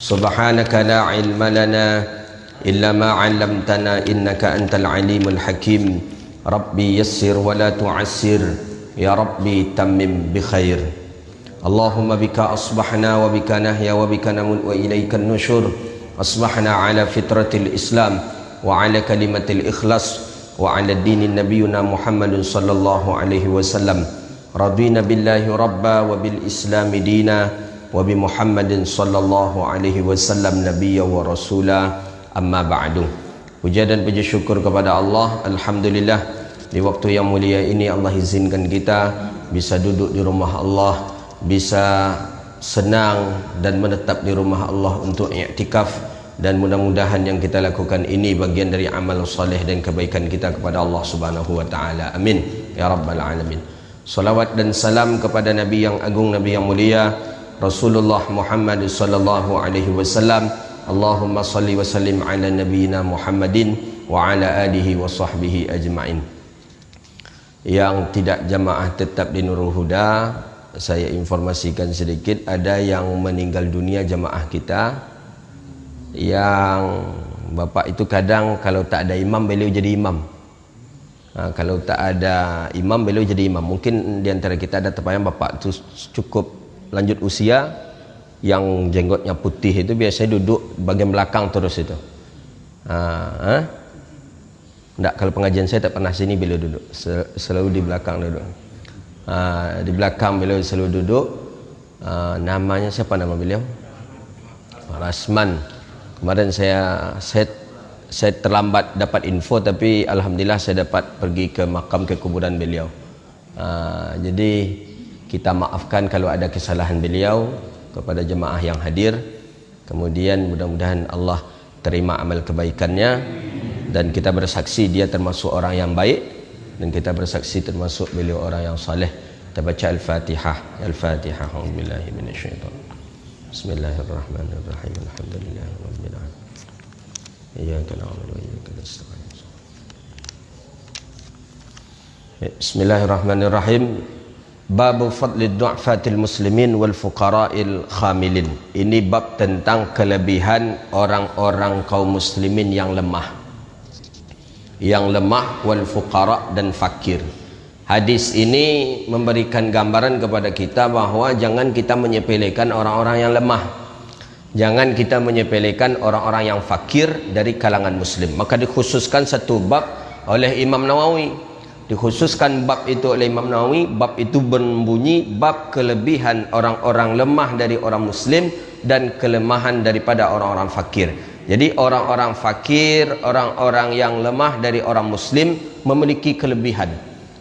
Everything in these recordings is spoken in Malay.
Subhanaka la ilma lana illa ma 'allamtana innaka antal alimul hakim. Rabbi yassir wa la tu'assir, ya Rabbi tammim bi khair. Allahumma bika asbahna wa bika nahya wa bika namut wa ilaikan nusyur. Asbahna ala fitratil Islam wa ala kalimatil ikhlas wa ala dinin nabiyuna Muhammadun sallallahu alaihi wasallam. Radina billahi rabba wa bil islami dina wa bi Muhammadin sallallahu alaihi wasallam nabiyya wa rasula, amma ba'du. Puja dan puji syukur kepada Allah. Alhamdulillah, di waktu yang mulia ini Allah izinkan kita bisa duduk di rumah Allah, bisa senang dan menetap di rumah Allah untuk i'tikaf, dan mudah-mudahan yang kita lakukan ini bagian dari amal soleh dan kebaikan kita kepada Allah Subhanahu wa taala. Amin ya rabbal alamin. Salawat dan salam kepada Nabi yang agung, Nabi yang mulia, Rasulullah Muhammad sallallahu alaihi wasallam. Allahumma salli wa sallim ala nabiyyina Muhammadin wa ala alihi wa sahbihi ajma'in. Yang tidak jamaah tetap di Nurul Huda, saya informasikan sedikit, ada yang meninggal dunia jamaah kita. Yang bapak itu kadang kalau tak ada imam beliau jadi imam. Kalau tak ada imam beliau jadi imam. Mungkin di antara kita ada terpayang bapak itu cukup lanjut usia, yang jenggotnya putih itu biasanya duduk bagian belakang terus itu. Enggak, kalau pengajian saya tak pernah sini beliau duduk, selalu di belakang duduk. Di belakang beliau selalu duduk. Namanya siapa nama beliau? Rasman. Kemarin saya terlambat dapat info, tapi alhamdulillah saya dapat pergi ke makam, ke kuburan beliau. Jadi kita maafkan kalau ada kesalahan beliau kepada jemaah yang hadir. Kemudian mudah-mudahan Allah terima amal kebaikannya, dan kita bersaksi dia termasuk orang yang baik, dan kita bersaksi termasuk beliau orang yang saleh. Kita baca Al-Fatihah. Al-Fatihah. A'udzubillahi minasyaitonir rajim. Bismillahirrahmanirrahim. Alhamdulillahirabbil alamin. Iyyaka na'budu wa iyyaka nasta'in. Bismillahirrahmanirrahim. Babu fadli du'afatil muslimin wal fuqara'il khamilin. Ini bab tentang kelebihan orang-orang kaum muslimin yang lemah. Yang lemah, wal fuqara' dan fakir. Hadis ini memberikan gambaran kepada kita bahwa jangan kita menyepelekan orang-orang yang lemah. Jangan kita menyepelekan orang-orang yang fakir dari kalangan muslim. Maka dikhususkan satu bab oleh Imam Nawawi. Dikhususkan bab itu oleh Imam Nawawi. Bab itu berbunyi bab kelebihan orang-orang lemah dari orang muslim dan kelemahan daripada orang-orang fakir. Jadi orang-orang fakir, orang-orang yang lemah dari orang muslim memiliki kelebihan.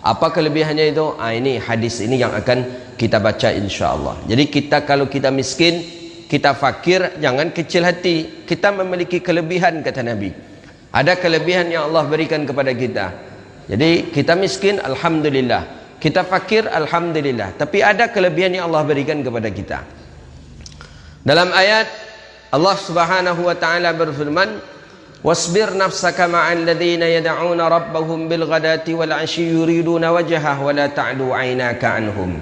Apa kelebihannya itu? Ini hadis ini yang akan kita baca insya-Allah. Jadi kita kalau kita miskin, kita fakir, jangan kecil hati. Kita memiliki kelebihan, kata Nabi. Ada kelebihan yang Allah berikan kepada kita. Jadi kita miskin, alhamdulillah. Kita fakir, alhamdulillah. Tapi ada kelebihan yang Allah berikan kepada kita. Dalam ayat Allah Subhanahu wa taala berfirman, "Wasbir nafsaka ma'al ladzina yad'una rabbahum bil ghadati wal 'ashyi yuriduna wajhah wa la ta'du 'ainaka 'anhum."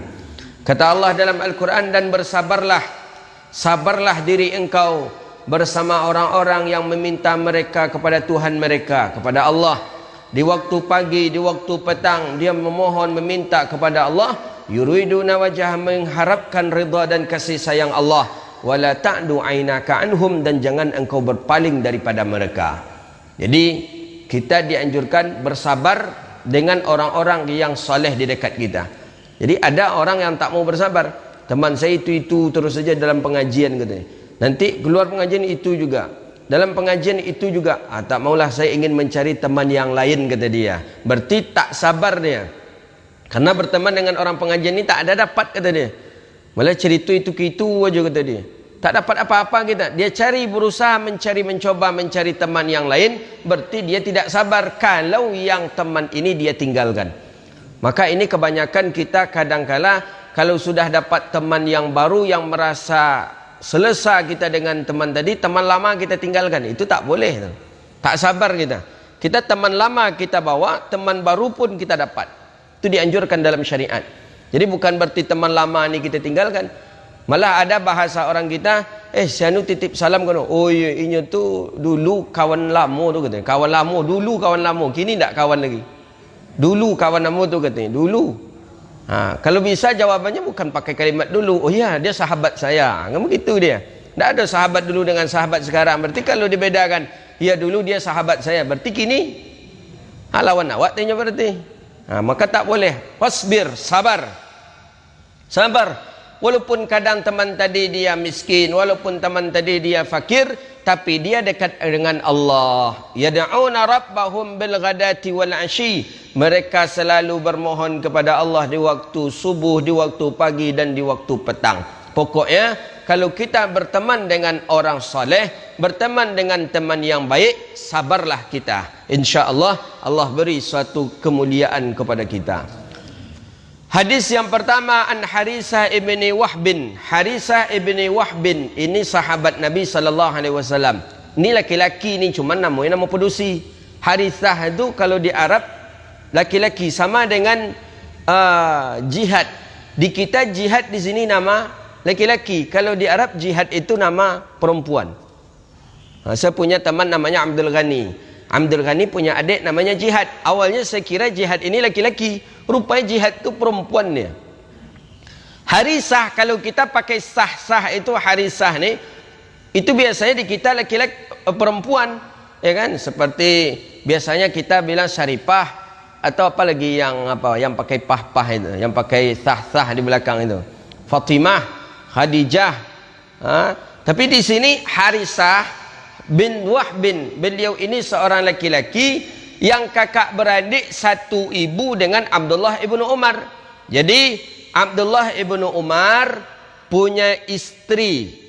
Kata Allah dalam Al-Qur'an, dan bersabarlah, sabarlah diri engkau bersama orang-orang yang meminta mereka kepada Tuhan mereka, kepada Allah. Di waktu pagi, di waktu petang, dia memohon, meminta kepada Allah. Yuriduna wajah, mengharapkan ridha dan kasih sayang Allah. Wala ta'du 'ainaka 'anhum, dan jangan engkau berpaling daripada mereka. Jadi kita dianjurkan bersabar dengan orang-orang yang saleh di dekat kita. Jadi ada orang yang tak mau bersabar. Teman saya itu terus saja dalam pengajian katanya. Nanti keluar pengajian itu juga. Dalam pengajian itu juga, tak maulah, saya ingin mencari teman yang lain, kata dia. Berarti tak sabar dia. Karena berteman dengan orang pengajian ini tak ada dapat, kata dia. Malah cerita itu aja, kata dia. Tak dapat apa-apa kita. Dia cari, berusaha mencoba mencari teman yang lain. Berarti dia tidak sabar kalau yang teman ini dia tinggalkan. Maka ini kebanyakan kita kadangkala kalau sudah dapat teman yang baru yang merasa selesai kita dengan teman tadi, teman lama kita tinggalkan. Itu tak boleh. Tak sabar kita. Kita teman lama kita bawa, teman baru pun kita dapat. Itu dianjurkan dalam syariat. Jadi bukan berarti teman lama ini kita tinggalkan. Malah ada bahasa orang kita, sianu titip salam kan. Oh iya, ini tu dulu kawan lama tu katanya. Kawan lama, dulu kawan lama, kini tak kawan lagi. Dulu kawan lama tu katanya, dulu. Kalau bisa jawabannya bukan pakai kalimat dulu. Oh iya, dia sahabat saya. Kan begitu dia. Tak ada sahabat dulu dengan sahabat sekarang. Berarti kalau dibedakan, ya dulu dia sahabat saya, berarti kini lawan awak tanya berarti. Maka tak boleh. Wasbir, sabar. Sabar. Walaupun kadang teman tadi dia miskin, walaupun teman tadi dia fakir, tapi dia dekat dengan Allah. Yad'una rabbahum bil ghadati wal 'ashi. Mereka selalu bermohon kepada Allah di waktu subuh, di waktu pagi dan di waktu petang. Pokoknya kalau kita berteman dengan orang soleh, berteman dengan teman yang baik, sabarlah kita. InsyaAllah Allah beri suatu kemuliaan kepada kita. Hadis yang pertama, an Harisah ibni Wahbin. Harisah ibni Wahbin ini sahabat Nabi SAW. Ini laki-laki ni, cuma namanya nama pedusi. Harisah itu kalau di Arab laki-laki, sama dengan jihad. Di kita jihad di sini nama laki-laki. Kalau di Arab jihad itu nama perempuan. Saya punya teman namanya Abdul Ghani. Abdul Ghani punya adik namanya Jihad. Awalnya saya kira Jihad ini laki-laki. Rupanya Jihad itu perempuan dia. Harisah, kalau kita pakai sah-sah itu Harisah ni, itu biasanya di kita laki-laki perempuan, ya kan? Seperti biasanya kita bilang Syarifah, atau apa lagi yang pakai pah-pah itu, yang pakai sah-sah di belakang itu. Fatimah, Khadijah. Tapi di sini Harisah bin Wahbin, beliau ini seorang laki-laki yang kakak beradik satu ibu dengan Abdullah ibnu Umar. Jadi Abdullah ibnu Umar punya istri.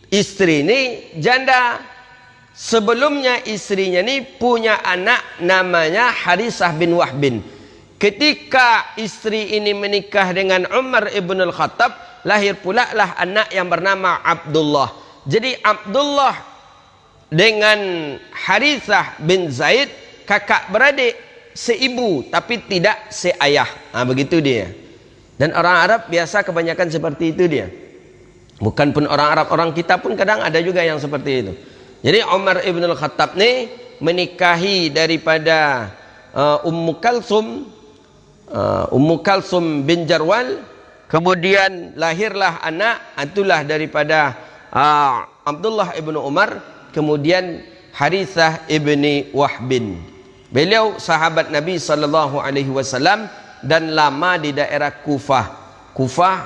Istri ini janda. Sebelumnya istrinya ini punya anak namanya Harisah bin Wahbin. Ketika istri ini menikah dengan Umar ibn al-Khattab, lahir pula lah anak yang bernama Abdullah. Jadi Abdullah dengan Harisah bin Zaid kakak beradik, seibu tapi tidak seayah. Begitu dia. Dan orang Arab biasa kebanyakan seperti itu dia. Bukan pun orang Arab, orang kita pun kadang ada juga yang seperti itu. Jadi Umar ibn al-Khattab ni menikahi daripada Ummu Kalsum bin Jarwal. Kemudian lahirlah anak, itulah daripada Abdullah ibn Umar. Kemudian Harisah ibni Wahbin. Beliau sahabat Nabi SAW dan lama di daerah Kufah. Kufah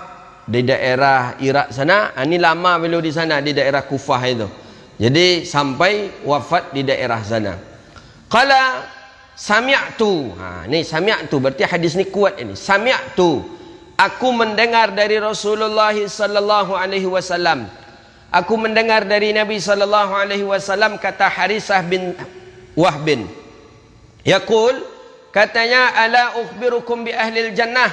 di daerah Irak sana. Ini lama beliau di sana, di daerah Kufah itu. Jadi sampai wafat di daerah sana. Qala sami'tu. Ini sami'tu berarti hadis ni kuat ini. Sami'tu, aku mendengar dari Rasulullah SAW. Aku mendengar dari Nabi SAW, kata Harisah bin Wahbin. Yaqul, katanya, ala ukhbirukum bi ahlil jannah.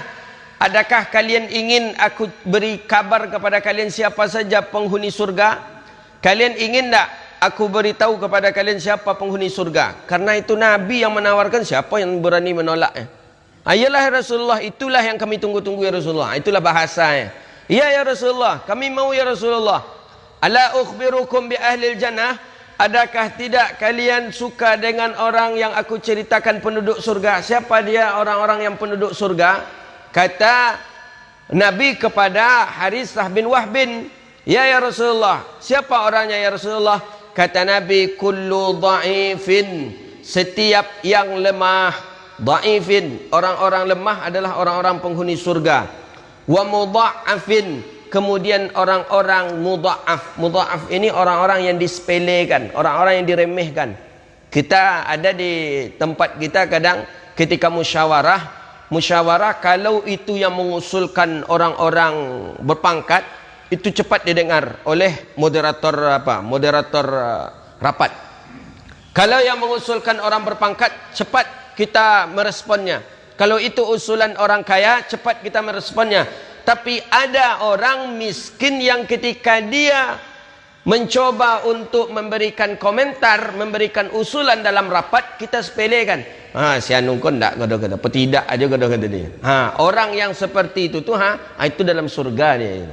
Adakah kalian ingin aku beri kabar kepada kalian siapa saja penghuni surga? Kalian ingin tak aku beritahu kepada kalian siapa penghuni surga? Karena itu Nabi yang menawarkan, siapa yang berani menolaknya? Ayalah Rasulullah, itulah yang kami tunggu-tunggu ya Rasulullah. Itulah bahasanya. Ya Rasulullah, kami mau ya Rasulullah. Ala ukhbirukum bi ahlil jannah. Adakah tidak kalian suka dengan orang yang aku ceritakan penduduk surga? Siapa dia orang-orang yang penduduk surga? Kata Nabi kepada Harisah bin Wahbin, ya Rasulullah, siapa orangnya ya Rasulullah? Kata Nabi, kullu dha'ifin, setiap yang lemah. Dha'ifin, orang-orang lemah adalah orang-orang penghuni surga. Wa mudha'afin, kemudian orang-orang mudha'af. Mudha'af ini orang-orang yang disepelekan, orang-orang yang diremehkan. Kita ada di tempat kita kadang ketika musyawarah kalau itu yang mengusulkan orang-orang berpangkat, itu cepat didengar oleh moderator rapat. Kalau yang mengusulkan orang berpangkat, cepat kita meresponnya. Kalau itu usulan orang kaya, cepat kita meresponnya. Tapi ada orang miskin yang ketika dia mencoba untuk memberikan komentar, memberikan usulan dalam rapat, kita sepelekan. Si anu kon tak kata-kata, petidak aja kata-kata dia. Orang yang seperti itu tuh itu dalam surga dia.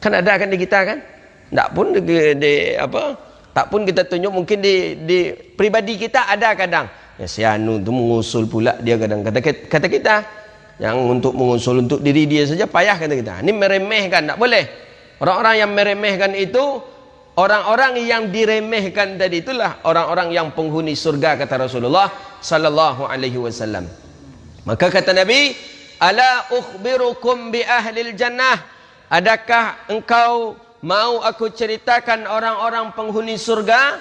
Kan ada kan di kita kan? Tak pun tak pun kita tunjuk, mungkin di pribadi kita ada kadang. Ya si anu tu mengusul pula dia kadang kata kita yang untuk mengusul untuk diri dia saja payah kata kita. Ini meremehkan, tak boleh. Orang-orang yang meremehkan itu, orang-orang yang diremehkan tadi itulah orang-orang yang penghuni surga kata Rasulullah sallallahu alaihi wasallam. Maka kata Nabi, "Ala ukhbirukum bi ahlil jannah?" Adakah engkau mau aku ceritakan orang-orang penghuni surga?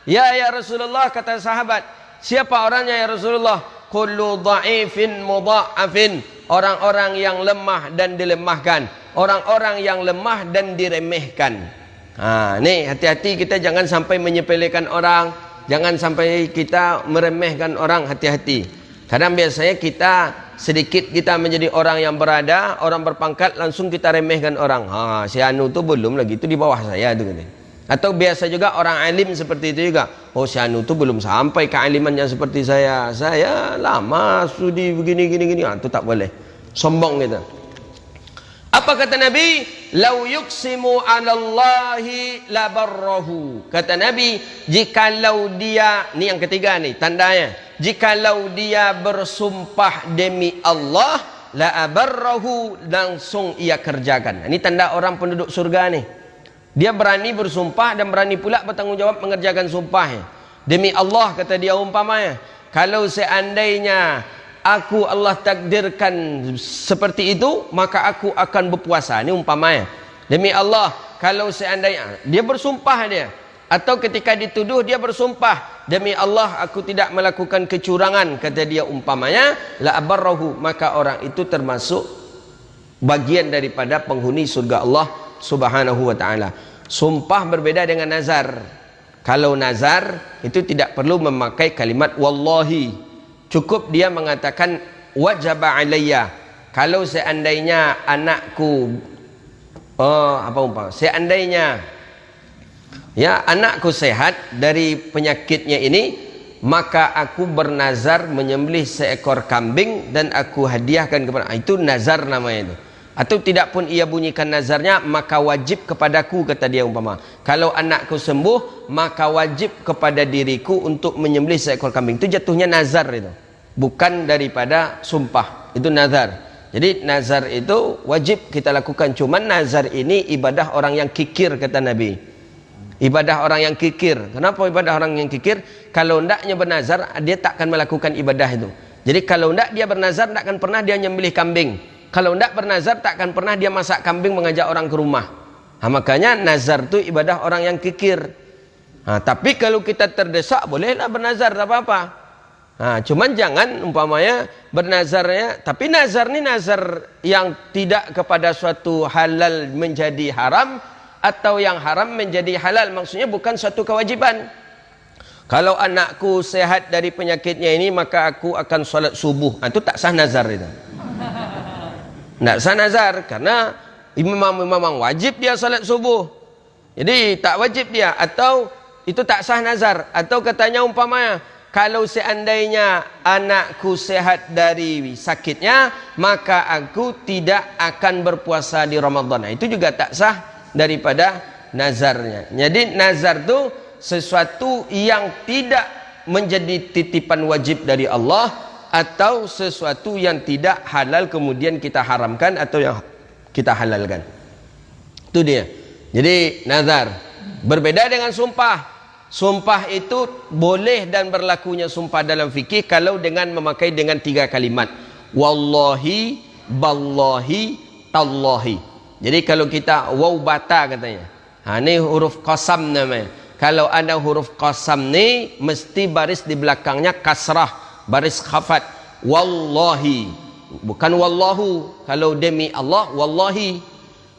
Ya Rasulullah, kata sahabat. Siapa orangnya ya Rasulullah? Kullu dha'ifin mudha'afin. Orang-orang yang lemah dan dilemahkan. Orang-orang yang lemah dan diremehkan. Nih hati-hati kita jangan sampai menyepelekan orang. Jangan sampai kita meremehkan orang, hati-hati. Kadang biasanya sedikit kita menjadi orang yang berada, orang berpangkat, langsung kita remehkan orang. Si anu tu belum lagi, tu di bawah saya tu kan. Atau biasa juga orang alim seperti itu juga. Oh si anu tu belum sampai kealimannya seperti saya. Saya lama studi begini. Itu tak boleh. Sombong kita. Apa kata Nabi? Lau yuksimu 'alallahi labarrahu. Kata Nabi, jikalau dia, ni yang ketiga ni tandanya, jikalau dia bersumpah demi Allah, la abarrahu, langsung ia kerjakan. Ini tanda orang penduduk surga ni. Dia berani bersumpah dan berani pula bertanggungjawab mengerjakan sumpahnya. Demi Allah kata dia umpamanya, kalau seandainya aku Allah takdirkan seperti itu, maka aku akan berpuasa. Ini umpamanya. Demi Allah, kalau seandainya dia bersumpah dia, atau ketika dituduh dia bersumpah, demi Allah aku tidak melakukan kecurangan, kata dia umpamanya, la abarrahu, maka orang itu termasuk bagian daripada penghuni surga Allah Subhanahu wa taala. Sumpah berbeda dengan nazar. Kalau nazar itu tidak perlu memakai kalimat wallahi. Cukup dia mengatakan wajaba alayya. Kalau seandainya anakku seandainya anakku sehat dari penyakitnya ini, maka aku bernazar menyembelih seekor kambing dan aku hadiahkan kepada. Itu nazar namanya itu. Atau tidak pun ia bunyikan nazarnya, maka wajib kepadaku, kata dia umpama. Kalau anakku sembuh, maka wajib kepada diriku untuk menyembelih seekor kambing. Itu jatuhnya nazar itu. Bukan daripada sumpah. Itu nazar. Jadi nazar itu wajib kita lakukan. Cuman nazar ini ibadah orang yang kikir, kata Nabi. Ibadah orang yang kikir. Kenapa ibadah orang yang kikir? Kalau hendaknya bernazar, dia tak akan melakukan ibadah itu. Jadi kalau hendak dia bernazar, tak akan pernah dia menyembelih kambing. Kalau hendak bernazar, tak akan pernah dia masak kambing mengajak orang ke rumah. Makanya nazar itu ibadah orang yang kikir. Tapi kalau kita terdesak, bolehlah bernazar, tak apa-apa. Cuman jangan umpamanya bernazarnya, tapi nazar ni nazar yang tidak kepada suatu halal menjadi haram, atau yang haram menjadi halal. Maksudnya bukan suatu kewajiban. Kalau anakku sehat dari penyakitnya ini, maka aku akan solat subuh. Itu tak sah nazar itu. Tak sah nazar, karena memang wajib dia solat subuh. Jadi tak wajib dia, atau itu tak sah nazar. Atau katanya umpamanya, kalau seandainya anakku sehat dari sakitnya, maka aku tidak akan berpuasa di Ramadan. Itu juga tak sah daripada nazarnya. Jadi nazar itu sesuatu yang tidak menjadi titipan wajib dari Allah, atau sesuatu yang tidak halal kemudian kita haramkan atau yang kita halalkan. Itu dia. Jadi nazar berbeda dengan sumpah. Sumpah itu boleh dan berlakunya sumpah dalam fikih kalau dengan memakai dengan 3 kalimat. Wallahi, ballahi, tallahi. Jadi kalau kita waw bata katanya. Ini huruf qasam namanya. Kalau ada huruf qasam ni, mesti baris di belakangnya kasrah, baris khafat. Wallahi, bukan wallahu. Kalau demi Allah, wallahi.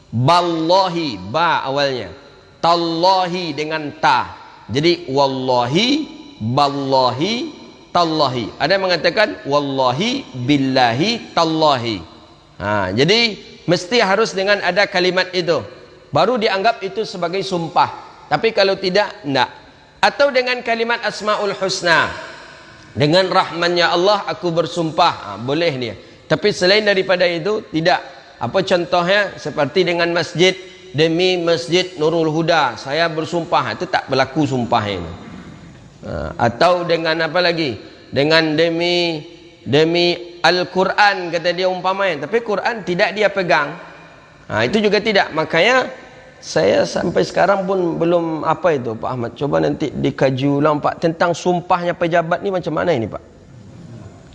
Ballahi, ba awalnya. Tallahi dengan ta. Jadi wallahi, ballahi, tallahi. Ada yang mengatakan wallahi, billahi, tallahi. Jadi mesti harus dengan ada kalimat itu, baru dianggap itu sebagai sumpah. Tapi kalau tidak, enggak. Atau dengan kalimat asmaul husna, dengan rahmannya Allah aku bersumpah, boleh dia. Tapi selain daripada itu tidak. Apa contohnya? Seperti dengan masjid. demi Masjid Nurul Huda saya bersumpah, itu tak berlaku sumpah ini. Atau dengan apa lagi, dengan demi Al-Quran kata dia umpamanya, tapi Quran tidak dia pegang, itu juga tidak. Makanya saya sampai sekarang pun belum apa itu Pak Ahmad, coba nanti dikaji ulang Pak tentang sumpahnya pejabat ni macam mana ini Pak.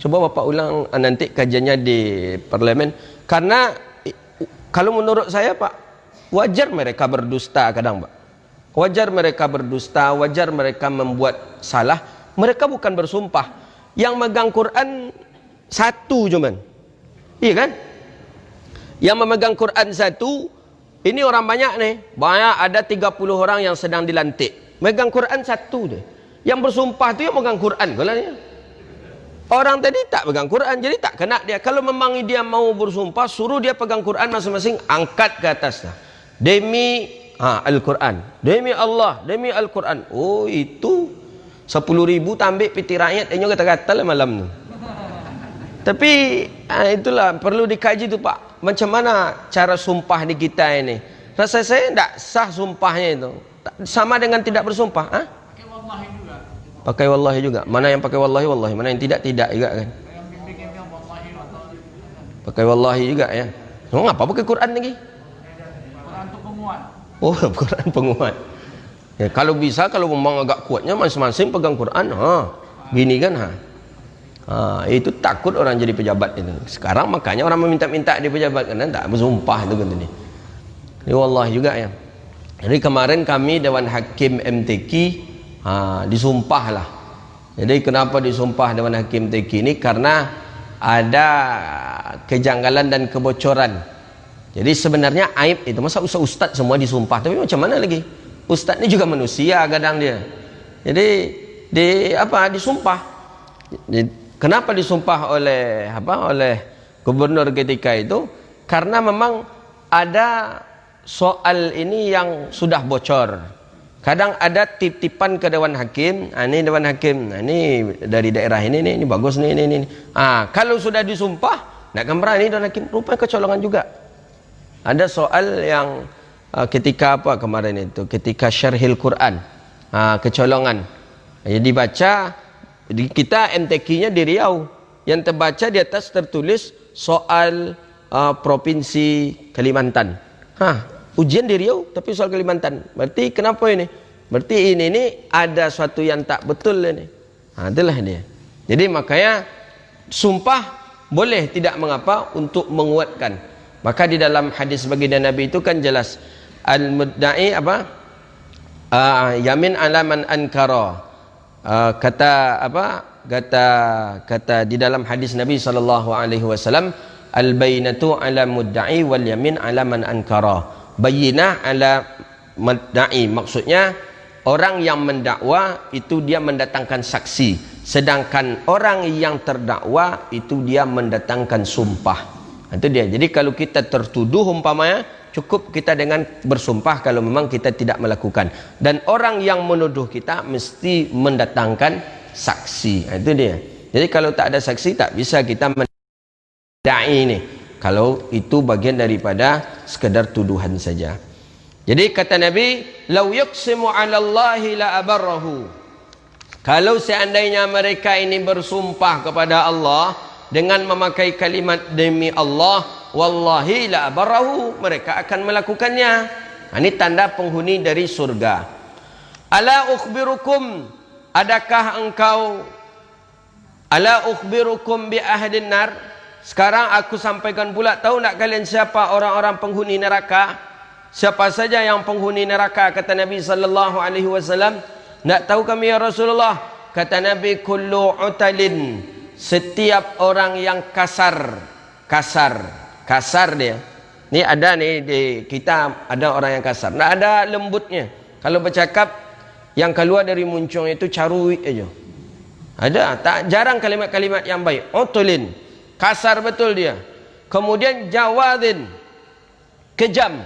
Coba Bapak ulang nanti kajiannya di parlimen. Karena kalau menurut saya Pak, wajar mereka berdusta kadang Pak. Wajar mereka berdusta, wajar mereka membuat salah. Mereka bukan bersumpah. Yang megang Quran satu cuman. Iya kan? Yang memegang Quran satu, ini orang banyak nih. Banyak, ada 30 orang yang sedang dilantik. Megang Quran satu deh. Yang bersumpah tu yang megang Quran kalau dia. Orang tadi tak pegang Quran, jadi tak kena dia. Kalau memang dia mau bersumpah, suruh dia pegang Quran masing-masing, angkat ke atasnya. Demi Al-Quran, demi Allah, demi Al-Quran. Oh itu 10.000 tambik piti rakyat, ini kata-kata lah malam tu. Tapi itulah perlu dikaji tu Pak. Macam mana cara sumpah di kita ini? Rasa saya tak sah sumpahnya itu. Sama dengan tidak bersumpah. Pakai wallahi juga. Mana yang pakai wallahi wallahi, mana yang tidak juga kan. Pakai wallahi juga ya. Oh, ngapa pakai Quran lagi? Quran itu penguat. Oh, Quran penguat. Ya, kalau bisa, kalau memang agak kuatnya masing-masing pegang Quran. Gini kan itu takut orang jadi pejabat itu. Sekarang makanya orang meminta-minta di pejabat karena tak bersumpah itu kan tadi. Ini wallahi juga ya. Jadi kemarin kami Dewan Hakim MTQ disumpah lah. Jadi kenapa disumpah Dewan Hakim MTQ ini? Karena ada kejanggalan dan kebocoran. Jadi sebenarnya aib itu, masa ustaz semua disumpah, tapi macam mana lagi? Ustaz ini juga manusia kadang dia. Jadi disumpah. Kenapa disumpah oleh gubernur ketika itu? Karena memang ada soal ini yang sudah bocor. Kadang ada tip-tipan ke Dewan Hakim, ini Dewan Hakim, ini dari daerah ini bagus nih, ini. Kalau sudah disumpah, nak berani Dewan Hakim, rupanya kecolongan juga. Ada soal yang ketika kemarin itu, ketika syarhil Quran, kecolongan. Jadi baca, kita MTQ-nya di Riau, yang terbaca di atas tertulis soal provinsi Kalimantan. Ujian di Riau tapi soal Kalimantan. Berarti kenapa ini? Berarti ini ada suatu yang tak betul ini. Itulah dia. Jadi makanya sumpah boleh, tidak mengapa untuk menguatkan. Maka di dalam hadis baginda Nabi itu kan jelas al-mudda'i yamin ala man ankara. Kata di dalam hadis Nabi SAW, al-bainatu ala mudda'i wal yamin ala man ankara. Bayyinah ala mudda'i, maksudnya orang yang mendakwa itu dia mendatangkan saksi, sedangkan orang yang terdakwa itu dia mendatangkan sumpah. Itu dia. Jadi kalau kita tertuduh umpamanya, cukup kita dengan bersumpah kalau memang kita tidak melakukan, dan orang yang menuduh kita mesti mendatangkan saksi. Itu dia. Jadi kalau tak ada saksi, tak bisa kita mendakwa ini. Kalau itu bagian daripada sekedar tuduhan saja. Jadi kata Nabi, "Lau yuqsimu 'ala Allahi la abarrahu." Kalau seandainya mereka ini bersumpah kepada Allah dengan memakai kalimat demi Allah, wallahi la abarrahu, mereka akan melakukannya. Ini tanda penghuni dari surga. Ala ukhbirukum, adakah engkau, ala ukhbirukum bi ahdin nar? Sekarang aku sampaikan pula, tahu nak kalian siapa orang-orang penghuni neraka? Siapa saja yang penghuni neraka? Kata Nabi sallallahu alaihi wasallam. Nak tahu kami ya Rasulullah? Kata Nabi, kullu utalin, setiap orang yang kasar dia. Ni ada ni di kita, ada orang yang kasar. Nak ada lembutnya. Kalau bercakap yang keluar dari muncung itu caruit aja. Ada, tak jarang kalimat-kalimat yang baik. Utulin, kasar betul dia. Kemudian jawadin, kejam.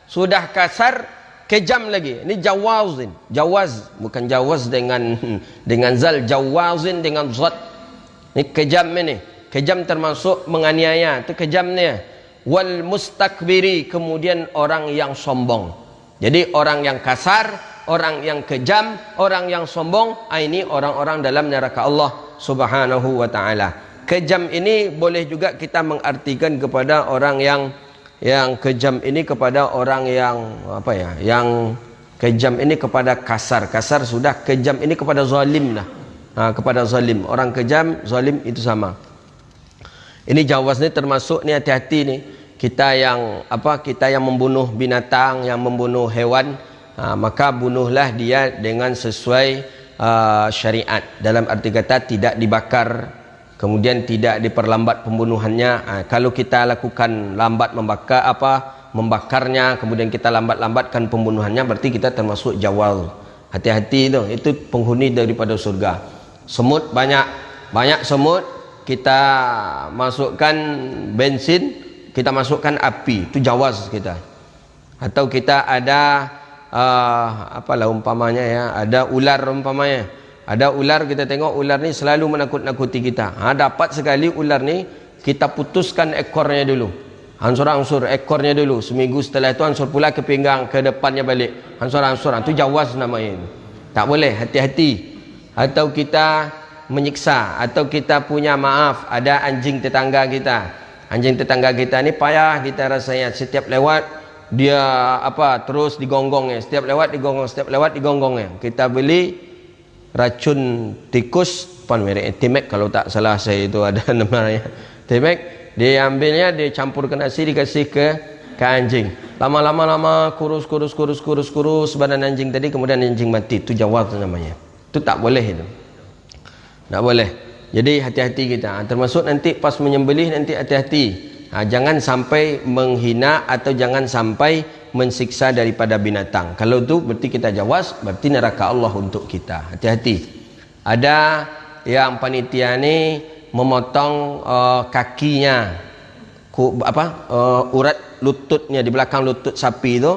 Sudah kasar, kejam lagi. Ini jawazin. Jawaz, bukan jawaz dengan zal. Jawazin dengan zat. Ini kejam ini. Kejam termasuk menganiaya. Itu kejamnya. wal mustakbiri, kemudian orang yang sombong. Jadi orang yang kasar, orang yang kejam, orang yang sombong, ini orang-orang dalam neraka Allah Subhanahu wa taala. Kejam ini boleh juga kita mengartikan kepada orang yang kejam ini kepada orang yang apa ya? Yang kejam ini kepada kasar. Kasar sudah, kejam ini kepada zalim lah. Kepada zalim. Orang kejam, zalim itu sama. Ini jawaz ni termasuk ni, hati-hati ni. Kita yang membunuh binatang, yang membunuh hewan, maka bunuhlah dia dengan sesuai syariat. Dalam arti kata tidak dibakar, kemudian tidak diperlambat pembunuhannya. Kalau kita lakukan lambat membakarnya, kemudian kita lambatkan pembunuhannya, berarti kita termasuk jawal. Hati-hati itu penghuni daripada surga. Semut banyak semut, kita masukkan bensin, kita masukkan api, itu jawaz kita. Atau kita ada umpamanya ya, ada ular umpamanya. Ada ular, kita tengok ular ni selalu menakut-nakuti kita. Dapat sekali ular ni, kita putuskan ekornya dulu. Hansur-hansur ekornya dulu. Seminggu setelah itu hansur pula ke pinggang, ke depannya balik. Hansur-hansur, itu jawaz namanya. Tak boleh, hati-hati. Atau kita menyiksa, atau kita punya maaf, ada anjing tetangga kita. Anjing tetangga kita ni payah kita rasanya. Setiap lewat dia terus digonggongnya. Setiap lewat digonggongnya. Kita beli racun tikus, merek Timek kalau tak salah saya, itu ada namanya Timek. Dia ambilnya, dia campur ke nasi, dikasih ke anjing. Lama-lama kurus badan anjing tadi, kemudian anjing mati. Itu jawaz namanya. Itu tak boleh itu. Tak boleh. Jadi hati-hati kita. Termasuk nanti pas menyembelih nanti hati-hati. Jangan sampai menghina atau jangan sampai mensiksa daripada binatang. Kalau itu berarti kita jawaz, berarti neraka Allah untuk kita. Hati-hati. Ada yang panitia ni memotong kakinya, urat lututnya, di belakang lutut sapi itu.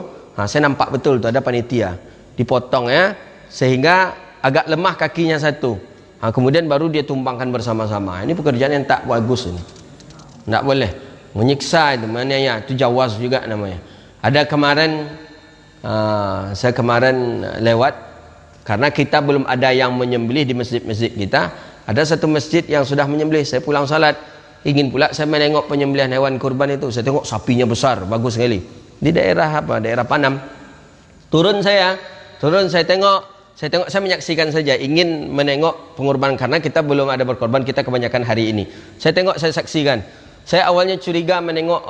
Saya nampak betul tu ada panitia dipotong ya, sehingga agak lemah kakinya satu. Kemudian baru dia tumbangkan bersama-sama. Ini pekerjaan yang tak bagus ini. Tak boleh. Menyiksa itu, menganiaya, itu jawaz juga namanya. Ada kemarin, saya kemarin lewat, karena kita belum ada yang menyembelih di masjid-masjid kita. Ada satu masjid yang sudah menyembelih. Saya pulang salat, ingin pula saya menengok penyembelihan hewan kurban itu. Saya tengok sapinya besar, bagus sekali. Di daerah daerah Panam. Turun saya tengok, saya menyaksikan saja, ingin menengok pengorbanan, karena kita belum ada berkorban, kita kebanyakan hari ini. Saya tengok, saya saksikan. Saya awalnya curiga menengok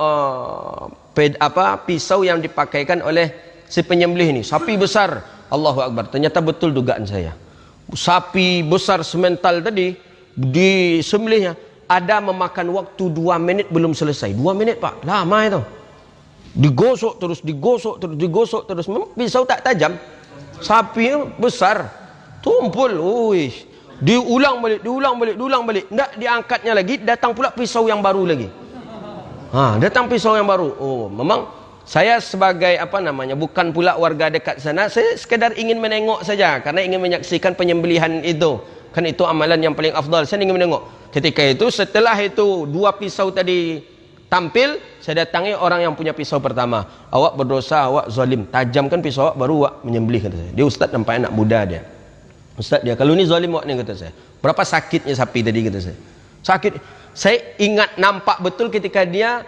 pisau yang dipakaikan oleh si penyembelih ini. Sapi besar, Allahu Akbar. Ternyata betul dugaan saya. Sapi besar semental tadi disembelihnya ada memakan waktu 2 menit belum selesai. 2 menit Pak, lama itu. Digosok terus. Pisau tak tajam. Sapi besar, tumpul, diulang balik. Tak diangkatnya lagi, datang pula pisau yang baru lagi. Datang pisau yang baru. Memang saya sebagai bukan pula warga dekat sana, saya sekadar ingin menengok saja, karena ingin menyaksikan penyembelihan itu. Kan itu amalan yang paling afdal. Saya ingin menengok. Ketika itu, setelah itu 2 pisau tadi tampil, saya datangi orang yang punya pisau pertama. Awak berdosa, awak zalim. Tajamkan pisau awak, baru awak menyembelih, kata saya. Dia ustaz nampaknya anak muda dia. Ustaz dia, kalau ni zalim awak ni, kata saya. Berapa sakitnya sapi tadi, kata saya. Sakit. Saya ingat nampak betul ketika dia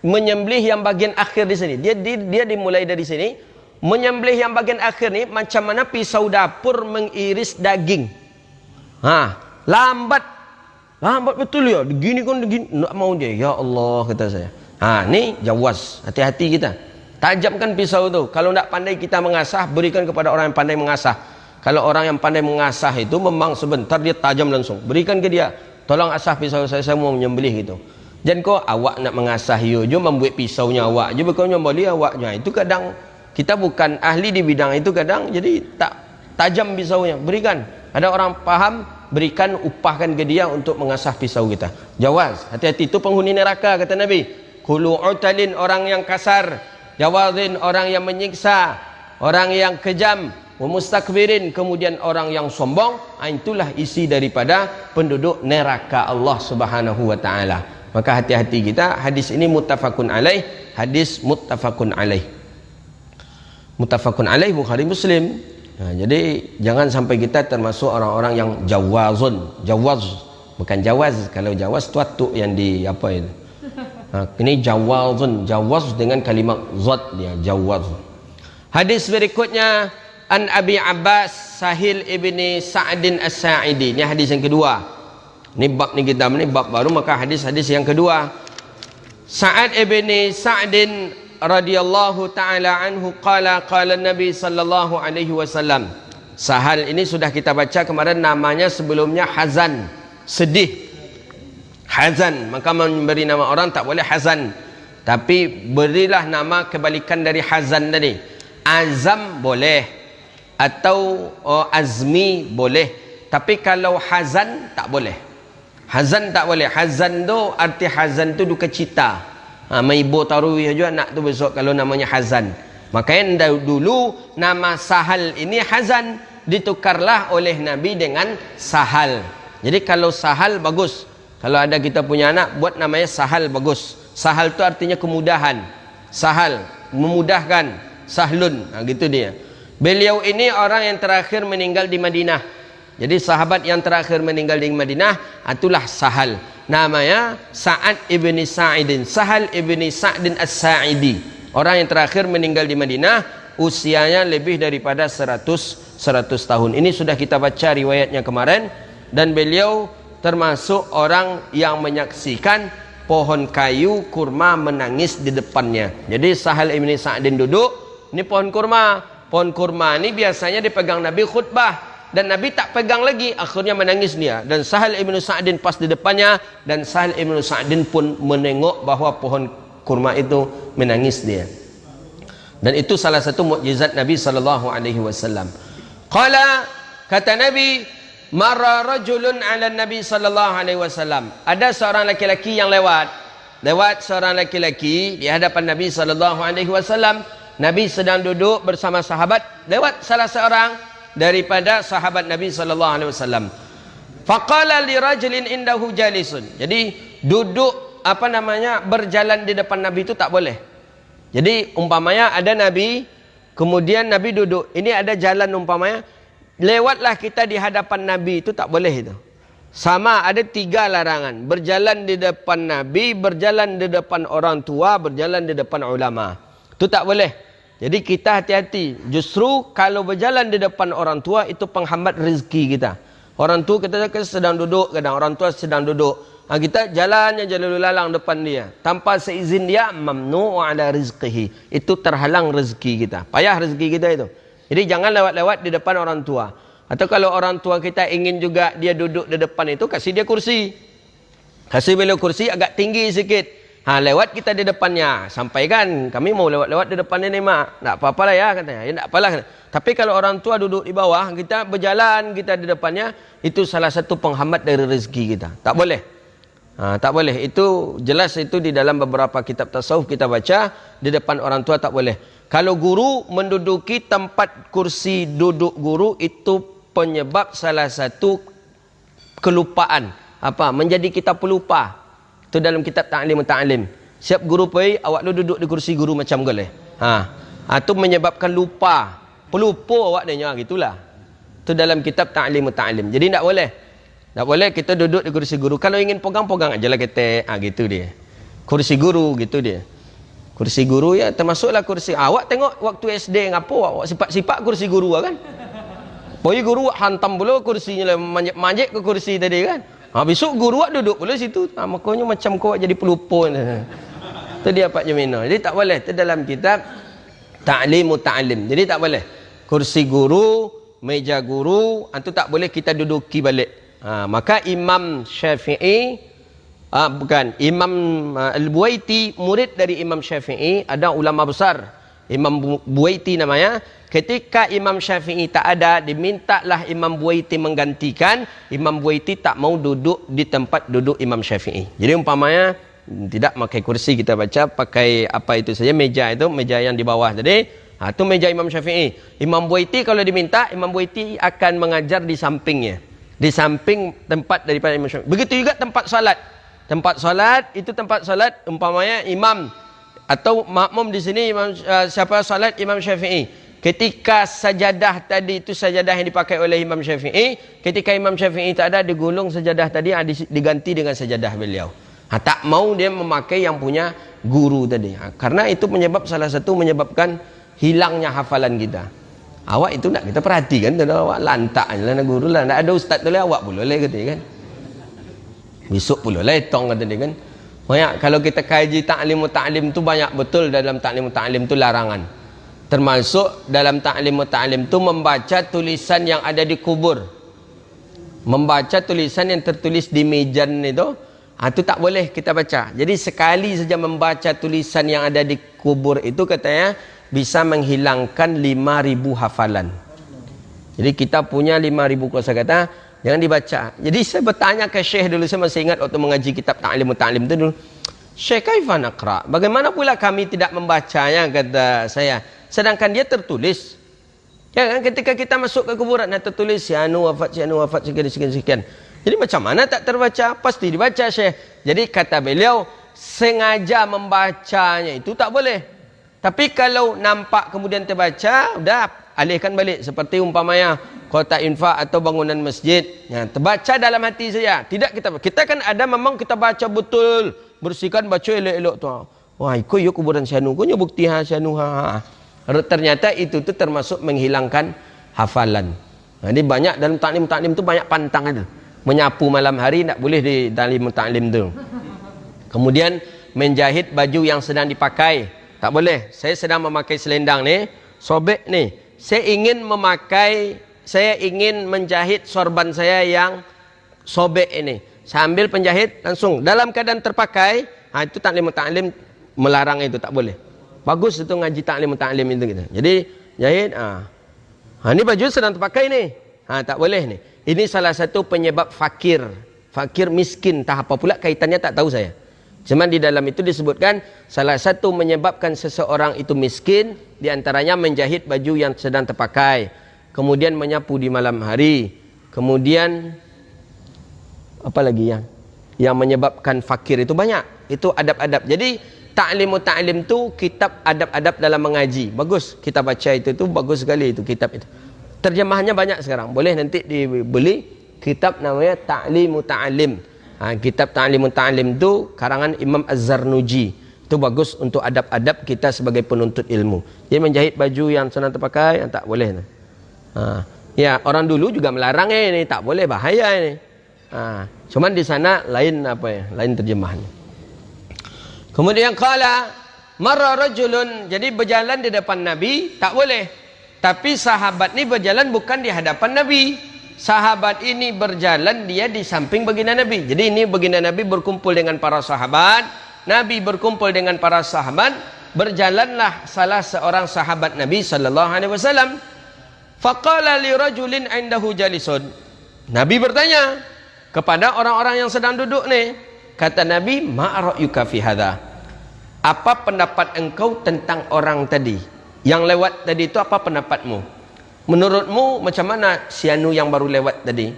menyembelih yang bagian akhir di sini. Dia dimulai dari sini. Menyembelih yang bagian akhir ni, macam mana pisau dapur mengiris daging. Lambat betul ya, begini, nak mau dia. Ya Allah, kata saya. Ni jawaz. Hati-hati kita. Tajamkan pisau tu. Kalau tak pandai kita mengasah, berikan kepada orang yang pandai mengasah. Kalau orang yang pandai mengasah itu memang sebentar dia tajam langsung. Berikan ke dia. Tolong asah pisau saya mau menyembelih gitu. Jangan kau awak nak mengasah you, jom membuat pisaunya awak. Je bukan nyembelih awaknya. Itu kadang kita bukan ahli di bidang itu, kadang jadi tak tajam pisaunya. Berikan. Ada orang paham, berikan, upahkan ke dia untuk mengasah pisau kita. Jawaz. Hati-hati, itu penghuni neraka, kata Nabi. Kulu utalin, orang yang kasar. Jawazin, orang yang menyiksa. Orang yang kejam. Mustakbirin, kemudian orang yang sombong. Itulah isi daripada penduduk neraka Allah Subhanahu wa ta'ala. Maka hati-hati kita, hadis ini muttafaqun alaih, hadis muttafaqun alaih. Muttafaqun alaih Bukhari Muslim. Jadi jangan sampai kita termasuk orang-orang yang jawaz, bukan jawaz. Kalau jawaz tuatuk yang di apa itu. Ini jawaz dengan kalimat zat dia, jawaz. Hadis berikutnya an Abi Abbas Sahil ibni Sa'din As-Sa'idi. Ini hadis yang kedua. Ini bab ni kita ni bab baru, maka hadis-hadis yang kedua. Sa'ad ibni Sa'din radhiyallahu taala anhu qala Nabi sallallahu alaihi wasallam. Sahal ini sudah kita baca kemarin, namanya sebelumnya Hazan, sedih. Hazan, maka memberi nama orang tak boleh Hazan, tapi berilah nama kebalikan dari Hazan tadi. Azam boleh atau azmi boleh, tapi kalau Hazan tak boleh. Hazan tak boleh. Hazan tu arti hazan tu duka cita. Ibu taruih juga nak tu besok kalau namanya Hazan. Makanya dulu nama Sahal ini Hazan, ditukarlah oleh Nabi dengan Sahal. Jadi kalau Sahal bagus. Kalau ada kita punya anak buat namanya Sahal bagus. Sahal tu artinya kemudahan. Sahal memudahkan. Sahlun, gitu dia. Beliau ini orang yang terakhir meninggal di Madinah. Jadi sahabat yang terakhir meninggal di Madinah itulah Sahal. Namanya Sa'ad ibni Sa'idin, Sahal ibni Sa'din As-Sa'idi. Orang yang terakhir meninggal di Madinah, usianya lebih daripada 100 tahun. Ini sudah kita baca riwayatnya kemarin, dan beliau termasuk orang yang menyaksikan pohon kayu kurma menangis di depannya. Jadi Sahal ibni Sa'din duduk, ini pohon kurma. Pohon kurma ini biasanya dipegang Nabi khutbah, dan Nabi tak pegang lagi, akhirnya menangis dia. Dan Sahal ibn Sa'din pas di depannya, dan Sahal ibn Sa'din pun menengok bahawa pohon kurma itu menangis dia. Dan itu salah satu mukjizat Nabi sallallahu alaihi wasallam. Qala, kata Nabi, marra rajulun 'ala Nabi sallallahu alaihi wasallam. Ada seorang laki-laki yang lewat seorang laki-laki di hadapan Nabi sallallahu alaihi wasallam. Nabi sedang duduk bersama sahabat, lewat salah seorang daripada sahabat Nabi sallallahu alaihi wasallam. Faqala li rajulin indahu jalisun. Jadi duduk berjalan di depan Nabi itu tak boleh. Jadi umpamanya ada Nabi, kemudian Nabi duduk. Ini ada jalan umpamanya, lewatlah kita di hadapan Nabi, itu tak boleh itu. Sama, ada 3 larangan. Berjalan di depan Nabi, berjalan di depan orang tua, berjalan di depan ulama. Itu tak boleh. Jadi kita hati-hati. Justru kalau berjalan di depan orang tua itu penghambat rezeki kita. Orang tua kita sedang duduk, kadang orang tua sedang duduk. Kita jalannya jalan lalang depan dia. Tanpa seizin dia, mamnu'u ala rizqihi. Itu terhalang rezeki kita. Payah rezeki kita itu. Jadi jangan lewat-lewat di depan orang tua. Atau kalau orang tua kita ingin juga dia duduk di depan itu, kasih dia kursi. Kasih beliau kursi agak tinggi sikit. Lewat kita di depannya, sampaikan kami mau lewat-lewat di depan ini mak, tak apa-apa lah ya katanya. Ya tak apalah. Tapi kalau orang tua duduk di bawah, kita berjalan kita di depannya, itu salah satu penghambat dari rezeki kita. Tak boleh. Tak boleh. Itu jelas, itu di dalam beberapa kitab tasawuf kita baca, di depan orang tua tak boleh. Kalau guru menduduki tempat kursi duduk guru, itu penyebab salah satu kelupaan. Menjadi kita pelupa. Itu dalam kitab ta'lim. Siap guru pergi, awak lu duduk di kursi guru macam boleh. Itu menyebabkan lupa. Pelupa awak dia, gitulah. Itu dalam kitab ta'lim. Jadi tak boleh. Tak boleh kita duduk di kursi guru. Kalau ingin pegang aja lah ketek. Gitu dia. Kursi guru, gitu dia. Kursi guru ya termasuklah kursi. Awak tengok waktu SD ngapo awak sifat-sifat kursi guru kan? Pergi guru hantam pula kursinya, manjek ke kursi tadi kan? Besok guru duduk pula situ. Makanya macam kau jadi pelupa. Itu dia Pak Jemina. Jadi tak boleh. Itu dalam kitab ta'lim. Jadi tak boleh. Kursi guru, meja guru, itu tak boleh kita duduki balik. Maka Imam Syafi'i, Imam Al-Buaiti, murid dari Imam Syafi'i, ada ulama besar. Imam Buaiti namanya. Ketika Imam Syafi'i tak ada, dimintalah Imam Buaiti menggantikan. Imam Buaiti tak mau duduk di tempat duduk Imam Syafi'i. Jadi umpamanya tidak pakai kursi, kita baca pakai apa itu saja, meja itu, meja yang di bawah tadi. Itu meja Imam Syafi'i. Imam Buaiti kalau diminta, Imam Buaiti akan mengajar di sampingnya. Di samping tempat daripada Imam Syafi'i. Begitu juga tempat salat. Tempat solat, itu tempat solat umpamanya imam atau makmum di sini imam, siapa solat Imam Syafi'i. Ketika sajadah tadi itu sajadah yang dipakai oleh Imam Syafi'i, ketika Imam Syafi'i tak ada, digulung sajadah tadi diganti dengan sajadah beliau. Tak mau dia memakai yang punya guru tadi. Karena itu salah satu menyebabkan hilangnya hafalan kita. Awak itu nak kita perhatikan, awak lantak je lah guru lah. Nak ada ustaz tu lah, awak pula lah kata kan. Besok pula lah etong kata dia kan. Banyak kalau kita kaji ta'lim tu banyak betul dalam ta'lim tu larangan. Termasuk dalam ta'lim tu membaca tulisan yang ada di kubur. Membaca tulisan yang tertulis di mejan itu, itu tak boleh kita baca. Jadi sekali saja membaca tulisan yang ada di kubur itu katanya bisa menghilangkan 5.000 hafalan. Jadi kita punya 5.000 kosakata, jangan dibaca. Jadi saya bertanya ke Syekh dulu, saya masih ingat waktu mengaji kitab ta'lim itu dulu. Syekh, kaifa naqra? Bagaimana pula kami tidak membacanya, kata saya. Sedangkan dia tertulis. Ya kan, ketika kita masuk ke kuburan tertulis si anu wafat sekian. Jadi macam mana tak terbaca? Pasti dibaca, Syekh. Jadi kata beliau, sengaja membacanya itu tak boleh. Tapi kalau nampak kemudian terbaca, dah alihkan balik. Seperti umpamanya kotak infak atau bangunan masjid. Ya, terbaca dalam hati saja. Tidak kita kan ada memang kita baca betul. Bersihkan, baca elok-elok tu. Wah, ikut ya kuburan syanu. Kunya bukti syanu. Ternyata itu tu termasuk menghilangkan hafalan. Jadi banyak dalam taklim tu banyak pantang ada. Menyapu malam hari tak boleh di dalam taklim tu. Kemudian menjahit baju yang sedang dipakai. Tak boleh. Saya sedang memakai selendang ni, sobek ni. Saya ingin menjahit sorban saya yang sobek ini. Saya ambil penjahit langsung dalam keadaan terpakai. Itu taklim melarang itu, tak boleh. Bagus itu ngaji taklim itu gitu. Jadi jahit. Ini baju sedang terpakai ni. Tak boleh ni. Ini salah satu penyebab fakir miskin. Tak apa pula kaitannya tak tahu saya. Cuma di dalam itu disebutkan salah satu menyebabkan seseorang itu miskin, diantaranya menjahit baju yang sedang terpakai, kemudian menyapu di malam hari, kemudian apa lagi yang menyebabkan fakir itu banyak. Itu adab-adab. Jadi ta'lim tu kitab adab-adab dalam mengaji. Bagus kita baca itu bagus sekali itu kitab itu. Terjemahannya banyak sekarang. Boleh nanti dibeli kitab namanya Ta'lim. Kitab Ta'lim tu karangan Imam Az-Zarnuji. Itu bagus untuk adab-adab kita sebagai penuntut ilmu. Dia menjahit baju yang senang terpakai, tak boleh. Ya, orang dulu juga melarang ini, tak boleh, bahaya ini. Cuman di sana lain lain terjemahannya. Kemudian qala marra rajulun, jadi berjalan di depan Nabi tak boleh. Tapi sahabat ni berjalan bukan di hadapan Nabi. Sahabat ini berjalan dia di samping baginda Nabi. Jadi ini baginda Nabi berkumpul dengan para sahabat. Nabi berkumpul dengan para sahabat. Berjalanlah salah seorang sahabat Nabi sallallahu alaihi wasallam. Faqala li rajulin indahu jalisun. Nabi bertanya kepada orang-orang yang sedang duduk ni. Kata Nabi, ma ra'yuka fi hadha? Apa pendapat engkau tentang orang tadi? Yang lewat tadi itu apa pendapatmu? Menurutmu macam mana si anu yang baru lewat tadi?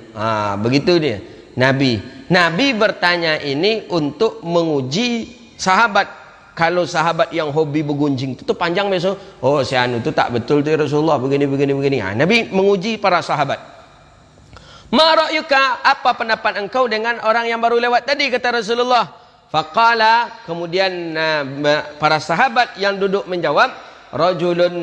Begitu dia. Nabi bertanya ini untuk menguji sahabat. Kalau sahabat yang hobi bergunjing itu panjang besok. Oh, si anu itu tak betul tu Rasulullah begini. Nabi menguji para sahabat. Ma ra'yuka, apa pendapat engkau dengan orang yang baru lewat tadi, kata Rasulullah. Faqala, kemudian para sahabat yang duduk menjawab, rajulun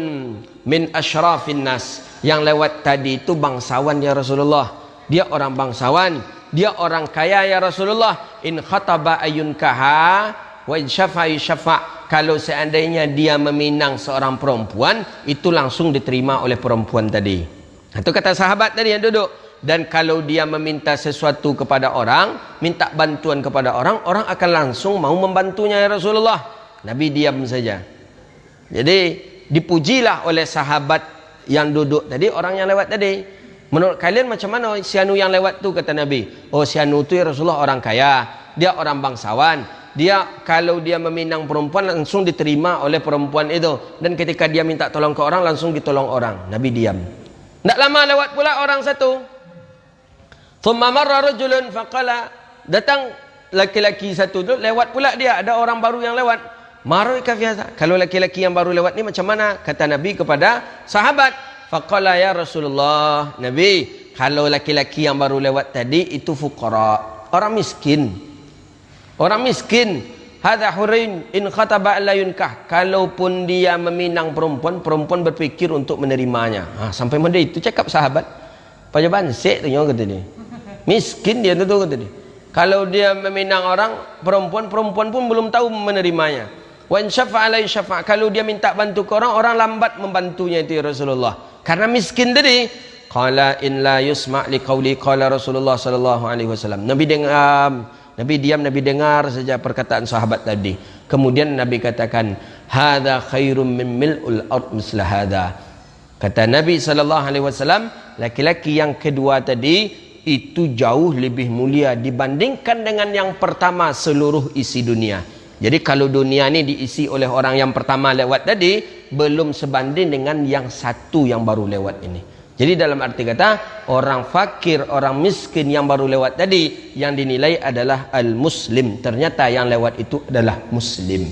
min asyrafin nas. Yang lewat tadi itu bangsawan ya Rasulullah. Dia orang bangsawan, dia orang kaya ya Rasulullah. In khataba ayunkaha wa in syafa'i syafa'. Kalau seandainya dia meminang seorang perempuan, itu langsung diterima oleh perempuan tadi. Itu kata sahabat tadi yang duduk. Dan kalau dia meminta sesuatu kepada orang, minta bantuan kepada orang, orang akan langsung mau membantunya ya Rasulullah. Nabi diam saja. Jadi dipujilah oleh sahabat yang duduk tadi, orang yang lewat tadi. Menurut kalian macam mana si anu yang lewat tu, kata Nabi. Oh, si anu tu ya Rasulullah orang kaya, dia orang bangsawan. Dia kalau dia meminang perempuan langsung diterima oleh perempuan itu. Dan ketika dia minta tolong ke orang langsung ditolong orang. Nabi diam. Tak lama lewat pula orang satu. Thumma marra rajulun faqala, datang laki-laki satu tu lewat pula dia, ada orang baru yang lewat. Mara'aika fi hadza? Kalau laki-laki yang baru lewat ni macam mana? Kata Nabi kepada sahabat, faqala ya Rasulullah, Nabi, kalau laki-laki yang baru lewat tadi itu fuqara, orang miskin. Orang miskin. Hadza hurain in khataba la yunkah. Kalaupun dia meminang perempuan, perempuan berfikir untuk menerimanya. Sampai mana itu cakap sahabat. Pajaban sek tu kata dia. Miskin dia tu kata dia. Kalau dia meminang orang, perempuan pun belum tahu menerimanya. Wa in syafa'a la syafa'. Kalau dia minta bantu ke orang, orang lambat membantunya itu ya Rasulullah. Karena miskin tadi. Qala in la yusma' li qawli qala Rasulullah sallallahu alaihi wasallam. Nabi diam, Nabi dengar saja perkataan sahabat tadi. Kemudian Nabi katakan, hadza khairum min mil'ul ard misla hadza. Kata Nabi sallallahu alaihi wasallam, laki-laki yang kedua tadi itu jauh lebih mulia dibandingkan dengan yang pertama seluruh isi dunia. Jadi kalau dunia ni diisi oleh orang yang pertama lewat tadi, belum sebanding dengan yang satu yang baru lewat ini. Jadi dalam arti kata, orang fakir, orang miskin yang baru lewat tadi, yang dinilai adalah al-muslim. Ternyata yang lewat itu adalah muslim.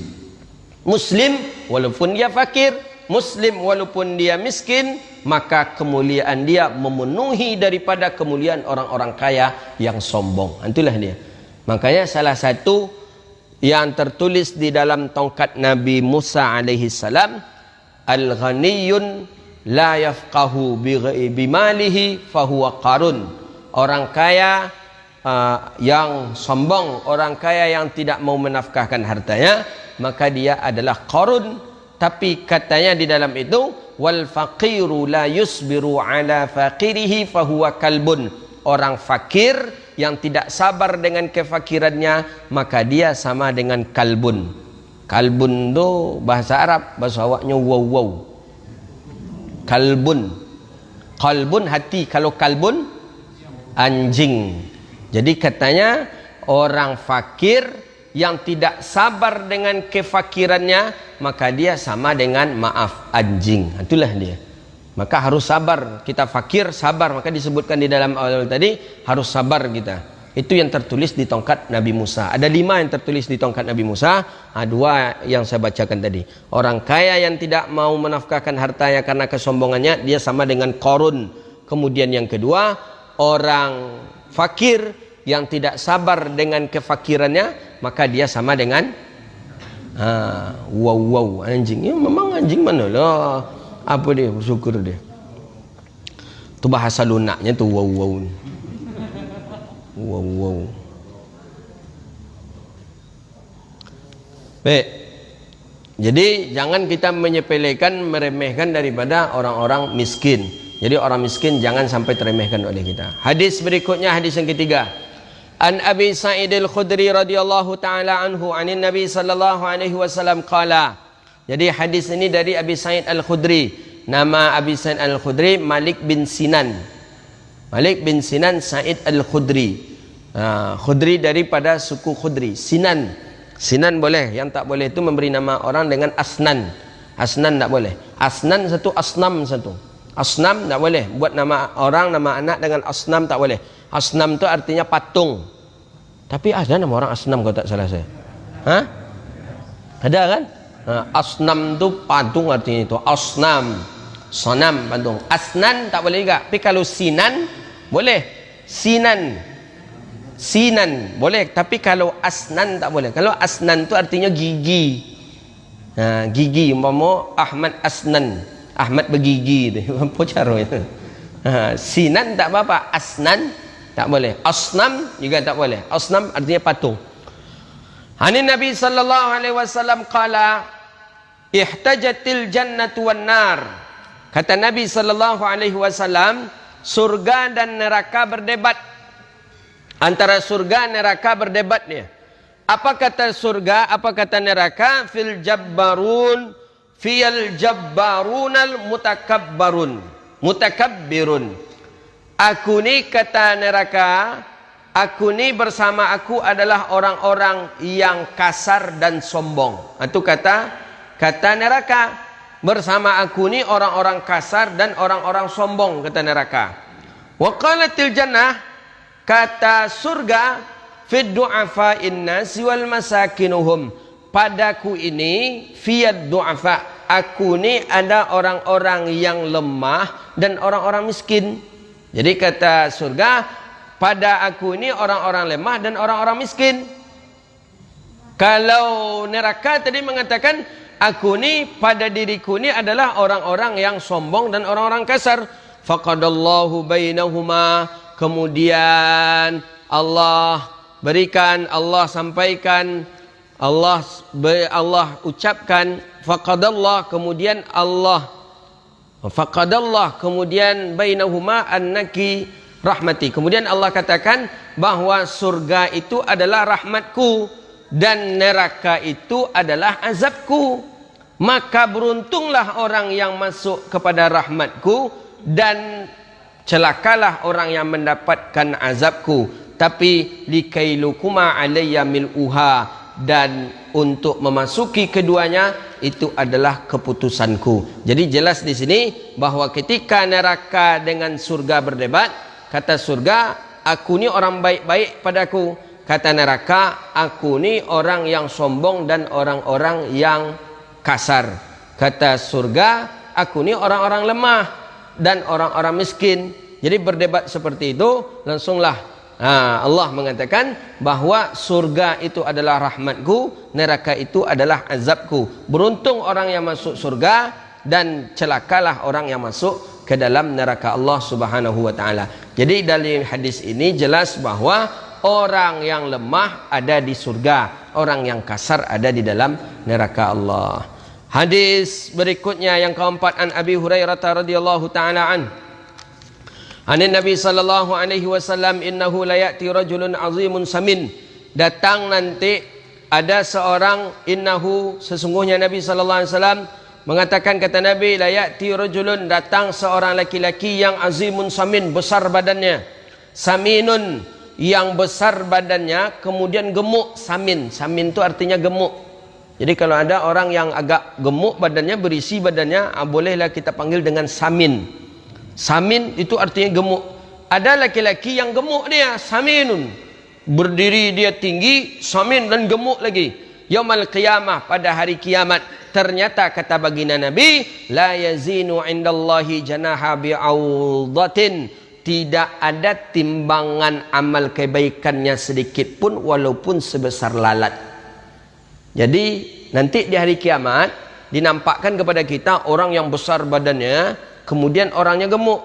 Muslim walaupun dia fakir, muslim walaupun dia miskin, maka kemuliaan dia memenuhi daripada kemuliaan orang-orang kaya yang sombong. Itulah dia. Makanya salah satu yang tertulis di dalam tongkat Nabi Musa alaihi salam, al-ghaniyun la yafqahu bimalihi fahuwa qarun. Orang kaya yang sombong, orang kaya yang tidak mau menafkahkan hartanya, maka dia adalah qarun. Tapi katanya di dalam itu, wal faqiru la yusbiru ala faqirihi fahuwa kalbun. Orang fakir yang tidak sabar dengan kefakirannya, maka dia sama dengan kalbun. Kalbun tu bahasa Arab, bahasa awaknya wow. Kalbun. Kalbun hati, kalau kalbun anjing. Jadi katanya orang fakir yang tidak sabar dengan kefakirannya, maka dia sama dengan maaf anjing. Itulah dia. Maka harus sabar. Kita fakir sabar, maka disebutkan di dalam awal tadi harus sabar kita. Itu yang tertulis di tongkat Nabi Musa. Ada 5 yang tertulis di tongkat Nabi Musa, 2 yang saya bacakan tadi. Orang kaya yang tidak mau menafkahkan hartanya karena kesombongannya, dia sama dengan korun. Kemudian yang kedua, orang fakir yang tidak sabar dengan kefakirannya, maka dia sama dengan wow anjing. Ya memang anjing mana lah. Apa dia? Bersyukur dia. Tu bahasa lunaknya tu wow. Wow. Baik. Jadi jangan kita menyepelekan, meremehkan daripada orang-orang miskin. Jadi orang miskin jangan sampai teremehkan oleh kita. Hadis berikutnya, hadis yang ketiga. An Abi Sa'id Al-Khudri radhiyallahu taala anhu anin Nabi sallallahu alaihi wasallam qala. Jadi hadis ini dari Abi Sa'id Al-Khudri. Nama Abi Sa'id Al-Khudri Malik bin Sinan. Malik bin Sinan Sa'id Al-Khudri. Khudri daripada suku Khudri. Sinan boleh. Yang tak boleh itu memberi nama orang dengan Asnan. Asnan tak boleh. Asnan satu, Asnam satu. Asnam tak boleh. Buat nama orang, nama anak dengan Asnam tak boleh. Asnam itu artinya patung. Tapi ada nama orang Asnam kalau tak salah saya. Ada kan? Asnam tu patung artinya itu. Asnam, sanam, patung. Asnan tak boleh juga. Tapi kalau Sinan boleh. Sinan boleh. Tapi kalau Asnan tak boleh. Kalau Asnan tu artinya gigi. Gigi. Umpama Ahmad Asnan, Ahmad bergigi tu. Apa caranya? Sinan tak apa-apa. Asnan tak boleh. Asnam juga tak boleh. Asnam artinya patung. Hanin Nabi sallallahu alaihi wasallam qala ihtajatil jannatu wan nar. Kata Nabi sallallahu alaihi wasallam, surga dan neraka berdebat. Antara surga dan neraka berdebat dia. Apa kata surga, apa kata neraka? Fil jabbarunal mutakabbirun. Aku ni, kata neraka, aku ni bersama aku adalah orang-orang yang kasar dan sombong. Itu kata neraka. Bersama aku ni orang-orang kasar dan orang-orang sombong, kata neraka. Wa qalatil jannah, kata surga, fid du'afa'in nasi wal masakinuhum. Padaku ini fiyad du'afa, aku ni ada orang-orang yang lemah dan orang-orang miskin. Jadi kata surga, pada aku ini orang-orang lemah dan orang-orang miskin. Kalau neraka tadi mengatakan, aku ni pada diriku ni adalah orang-orang yang sombong dan orang-orang kasar. Faqadallahu bainahuma, kemudian Allah berikan, Allah sampaikan, Allah ucapkan, faqadallah, kemudian Allah faqadallah, kemudian bainahuma annaki rahmati, kemudian Allah katakan bahwa surga itu adalah rahmatku dan neraka itu adalah azabku. Maka beruntunglah orang yang masuk kepada rahmatku dan celakalah orang yang mendapatkan azabku. Tapi likailukuma alayya mil'uha, dan untuk memasuki keduanya itu adalah keputusanku. Jadi jelas di sini bahwa ketika neraka dengan surga berdebat, kata surga, aku ni orang baik-baik padaku. Kata neraka, aku ni orang yang sombong dan orang-orang yang kasar. Kata surga, aku ni orang-orang lemah dan orang-orang miskin. Jadi berdebat seperti itu, langsunglah Allah mengatakan bahwa surga itu adalah rahmatku, neraka itu adalah azabku. Beruntung orang yang masuk surga dan celakalah orang yang masuk ke dalam neraka Allah Subhanahu wa taala. Jadi dari hadis ini jelas bahwa orang yang lemah ada di surga, orang yang kasar ada di dalam neraka Allah. Hadis berikutnya yang keempat, an Abi Hurairah radhiyallahu taala an Nabi sallallahu alaihi wasallam, innahu la ya'ti rajulun azimun samin. Datang nanti ada seorang, innahu, sesungguhnya Nabi sallallahu alaihi wasallam mengatakan, kata Nabi, la ya'ti rajulun, datang seorang laki-laki yang azimun samin, besar badannya. Saminun, yang besar badannya, kemudian gemuk. Samin itu artinya gemuk. Jadi kalau ada orang yang agak gemuk badannya, berisi badannya, bolehlah kita panggil dengan samin. Samin itu artinya gemuk. Ada laki-laki yang gemuk dia, saminun, berdiri dia tinggi, samin dan gemuk lagi. Yaumul qiyamah, pada hari kiamat, ternyata kata baginda Nabi, la yazinu indallahi janaha bi'audatin, tidak ada timbangan amal kebaikannya sedikit pun walaupun sebesar lalat. Jadi nanti di hari kiamat dinampakkan kepada kita orang yang besar badannya, kemudian orangnya gemuk.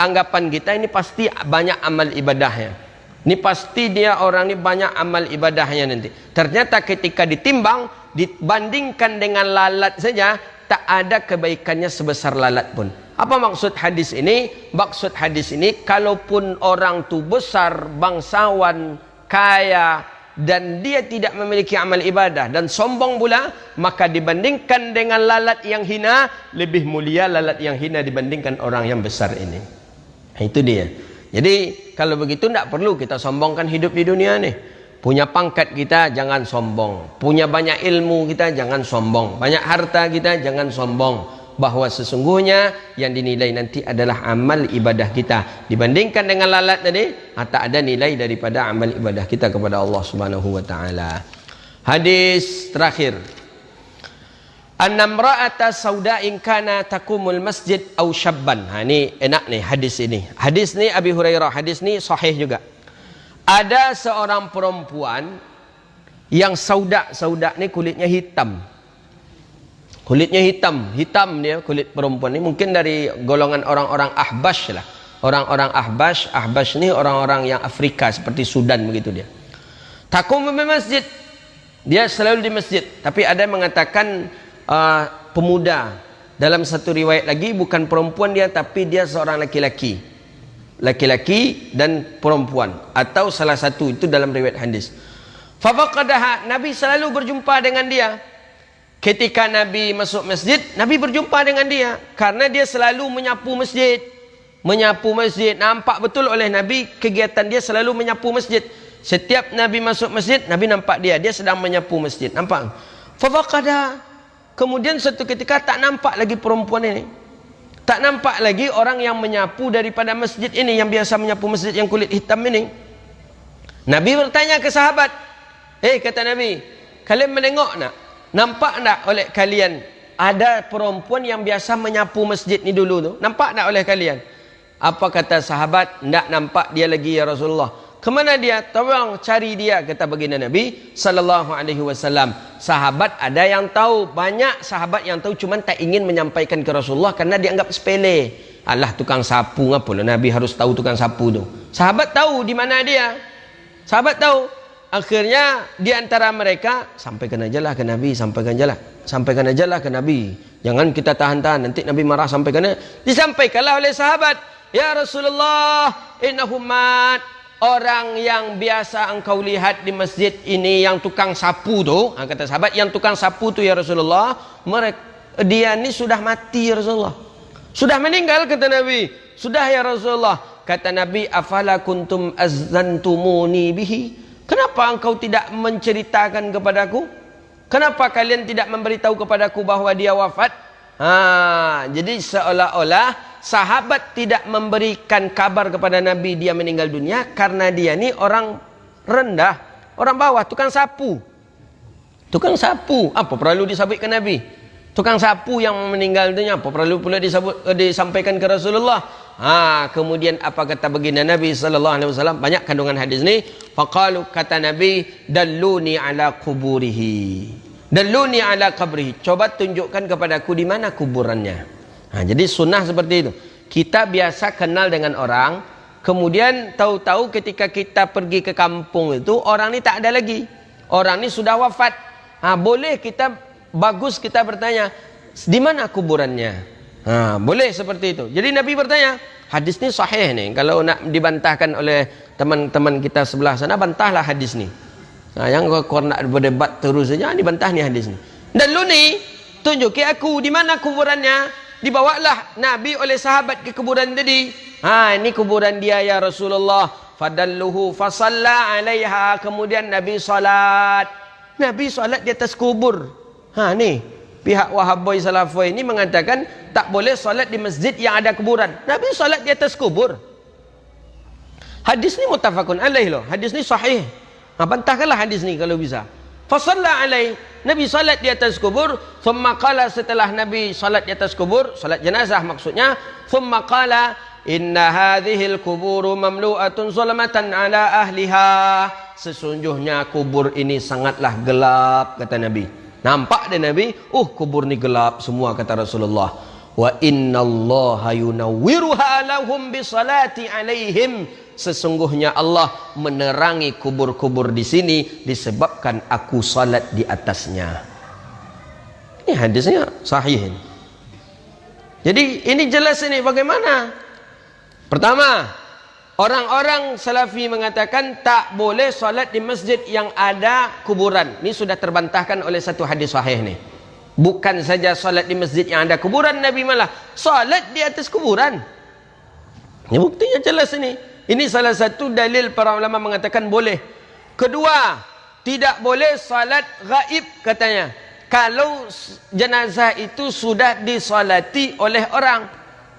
Anggapan kita ini pasti banyak amal ibadahnya. Ini pasti dia orang ini banyak amal ibadahnya nanti. Ternyata ketika ditimbang, dibandingkan dengan lalat saja, tak ada kebaikannya sebesar lalat pun. Apa maksud hadis ini? Maksud hadis ini, kalaupun orang tu besar, bangsawan, kaya, dan dia tidak memiliki amal ibadah dan sombong pula, maka dibandingkan dengan lalat yang hina, lebih mulia lalat yang hina dibandingkan orang yang besar ini. Itu dia. Jadi kalau begitu tidak perlu kita sombongkan hidup di dunia nih. Punya pangkat kita jangan sombong, punya banyak ilmu kita jangan sombong, banyak harta kita jangan sombong. Bahwa sesungguhnya yang dinilai nanti adalah amal ibadah kita. Dibandingkan dengan lalat tadi, tak ada nilai daripada amal ibadah kita kepada Allah Subhanahu wa taala. Hadis terakhir. An-namra'ata sauda'in kana taqumul masjid aw syabban. Ini enak nih hadis ini. Hadis ni Abi Hurairah, hadis ni sahih juga. Ada seorang perempuan yang sauda ni kulitnya hitam. Kulitnya hitam dia kulit perempuan ini, mungkin dari golongan orang-orang Ahbash lah. Orang-orang Ahbash ni orang-orang yang Afrika seperti Sudan begitu dia. Taqum di masjid. Dia selalu di masjid, tapi ada yang mengatakan pemuda. Dalam satu riwayat lagi bukan perempuan dia, tapi dia seorang laki-laki. Laki-laki dan perempuan, atau salah satu itu dalam riwayat hadis. Fa faqadaha, Nabi selalu berjumpa dengan dia. Ketika Nabi masuk masjid, Nabi berjumpa dengan dia. Karena dia selalu menyapu masjid. Menyapu masjid. Nampak betul oleh Nabi, kegiatan dia selalu menyapu masjid. Setiap Nabi masuk masjid, Nabi nampak dia. Dia sedang menyapu masjid. Nampak? Fafaqada. Kemudian suatu ketika tak nampak lagi perempuan ini. Tak nampak lagi orang yang menyapu daripada masjid ini, yang biasa menyapu masjid yang kulit hitam ini. Nabi bertanya ke sahabat, kata Nabi, kalian menengok nak? Nampak nak oleh kalian ada perempuan yang biasa menyapu masjid ni dulu tu? Nampak nak oleh kalian? Apa kata sahabat? Tak nampak dia lagi ya Rasulullah. Kemana dia? Tolong cari dia, kata baginda Nabi sallallahu alaihi wasallam. Sahabat ada yang tahu, banyak sahabat yang tahu, cuman tak ingin menyampaikan ke Rasulullah karena dianggap sepele. Alah, tukang sapu ngapalah Nabi harus tahu tukang sapu tu. Sahabat tahu di mana dia. Sahabat tahu. Akhirnya di antara mereka, sampaikan aja lah ke Nabi, sampaikan aja lah ke Nabi. Jangan kita tahan-tahan, nanti Nabi marah, sampaikan. Disampaikanlah oleh sahabat, ya Rasulullah, innahu mat. Orang yang biasa engkau lihat di masjid ini yang tukang sapu tu, kata sahabat, yang tukang sapu tu ya Rasulullah, dia ni sudah mati ya Rasulullah. Sudah meninggal, kata Nabi. Sudah ya Rasulullah. Kata Nabi, afala kuntum azzantumuni bihi. Kenapa engkau tidak menceritakan kepadaku? Kenapa kalian tidak memberitahu kepadaku bahwa dia wafat? Jadi seolah-olah sahabat tidak memberikan kabar kepada Nabi dia meninggal dunia karena dia ni orang rendah, orang bawah, tukang sapu. Tukang sapu, apa perlu disabitkan Nabi? Tukang sapu yang meninggal dunia, apa perlu pula disampaikan ke Rasulullah? Kemudian apa kata baginda Nabi sallallahu alaihi wasallam? Banyak kandungan hadis ni. Faqalu, kata Nabi, dalluni ala kuburihi. Dalluni ala qabrihi. Coba tunjukkan kepadaku di mana kuburannya. Jadi sunnah seperti itu. Kita biasa kenal dengan orang, kemudian tahu-tahu ketika kita pergi ke kampung itu orang ni tak ada lagi. Orang ni sudah wafat. Boleh kita, bagus kita bertanya, di mana kuburannya? Boleh seperti itu. Jadi Nabi bertanya, hadis ni sahih ni. Kalau nak dibantahkan oleh teman-teman kita sebelah sana, bantahlah hadis ni. Yang kau nak berdebat terus saja, dibantah ni hadis ni. Dan lu ni, tunjuki aku di mana kuburannya. Dibawalah Nabi oleh sahabat ke kuburan tadi. Ini kuburan dia ya Rasulullah. Fadalluhu fasalla alaiha. Kemudian Nabi salat. Nabi salat di atas kubur. Ni pihak Wahaboy Salafoy ini mengatakan tak boleh salat di masjid yang ada kuburan. Nabi salat di atas kubur. Hadis ni muttafaqun alaih loh. Hadis ni sahih. Bantahkanlah hadis ni kalau bisa. Fasalla alaih. Nabi salat di atas kubur. Thumma qala, setelah Nabi salat di atas kubur, salat jenazah maksudnya. Thumma qala, inna hadhil kuburu mamlu'atun zulmatan ala ahliha. Sesungguhnya kubur ini sangatlah gelap, kata Nabi. Nampak dia Nabi, kubur ni gelap semua, kata Rasulullah. Wa innallaha yunawwiruha lahum bisalati alaihim. Sesungguhnya Allah menerangi kubur-kubur di sini disebabkan aku salat di atasnya. Ini hadisnya sahih. Jadi ini jelas ini bagaimana? Pertama, orang-orang Salafi mengatakan tak boleh salat di masjid yang ada kuburan. Ini sudah terbantahkan oleh satu hadis sahih ni. Bukan saja salat di masjid yang ada kuburan, Nabi malah salat di atas kuburan. Ini buktinya jelas ini. Ini salah satu dalil para ulama mengatakan boleh. Kedua, tidak boleh salat gaib katanya. Kalau jenazah itu sudah disolati oleh orang.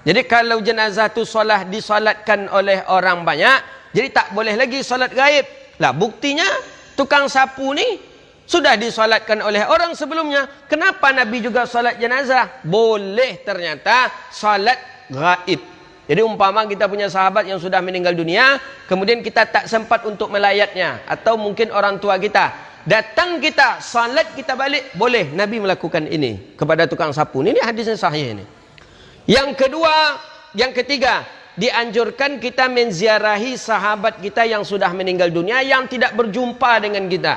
Jadi kalau jenazah itu disolatkan oleh orang banyak, jadi tak boleh lagi salat gaib. Lah buktinya tukang sapu ni sudah disolatkan oleh orang sebelumnya. Kenapa Nabi juga salat jenazah? Boleh ternyata salat gaib. Jadi umpama kita punya sahabat yang sudah meninggal dunia, kemudian kita tak sempat untuk melayatnya, atau mungkin orang tua kita, datang kita, salat kita balik, boleh Nabi melakukan ini kepada tukang sapu. Ini hadisnya sahih ini. Yang ketiga, dianjurkan kita menziarahi sahabat kita yang sudah meninggal dunia, yang tidak berjumpa dengan kita.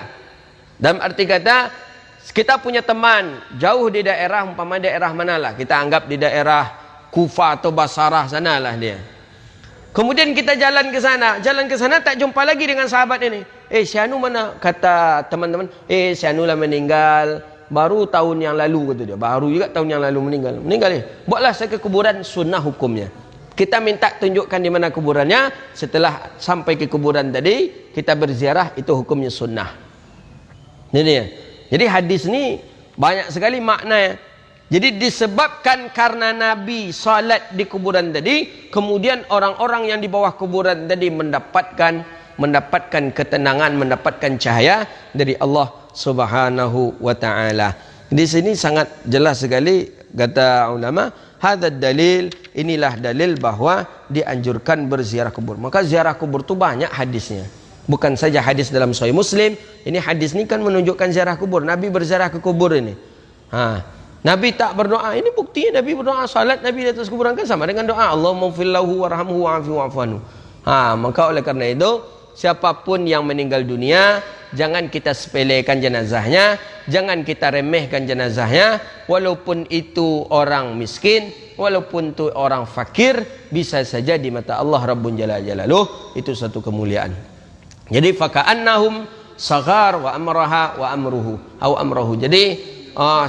Dalam arti kata, kita punya teman jauh di daerah, umpama daerah manalah, kita anggap di daerah Kufah atau Basarah sanalah dia. Kemudian kita jalan ke sana tak jumpa lagi dengan sahabat ini. Si Anu mana? Kata teman-teman, si Anu lah meninggal baru tahun yang lalu, kata dia. Baru juga tahun yang lalu meninggal. Buatlah saya ke kuburan, sunnah hukumnya. Kita minta tunjukkan di mana kuburannya. Setelah sampai ke kuburan tadi, kita berziarah, itu hukumnya sunnah. Ini dia. Jadi hadis ni banyak sekali makna. Jadi disebabkan karena Nabi salat di kuburan tadi, kemudian orang-orang yang di bawah kuburan tadi mendapatkan mendapatkan ketenangan, mendapatkan cahaya dari Allah Subhanahu wa taala. Di sini sangat jelas sekali kata ulama, hadzal dalil, inilah dalil bahwa dianjurkan berziarah kubur. Maka ziarah kubur itu banyak hadisnya. Bukan saja hadis dalam Sahih Muslim, ini hadis ini kan menunjukkan ziarah kubur. Nabi berziarah ke kubur ini. Nabi tak berdoa, ini buktinya Nabi berdoa, salat Nabi di atas kuburan kan sama dengan doa Allahumma fillahu warhamhu wa'afi wa'fu anhu. Maka oleh karena itu, siapapun yang meninggal dunia, jangan kita sepelekan jenazahnya, jangan kita remehkan jenazahnya, walaupun itu orang miskin, walaupun itu orang fakir, bisa saja di mata Allah Rabbun Jalla Jalaluh itu satu kemuliaan. Jadi faka'annahum saghar wa amraha wa amruhu au amruhu. Jadi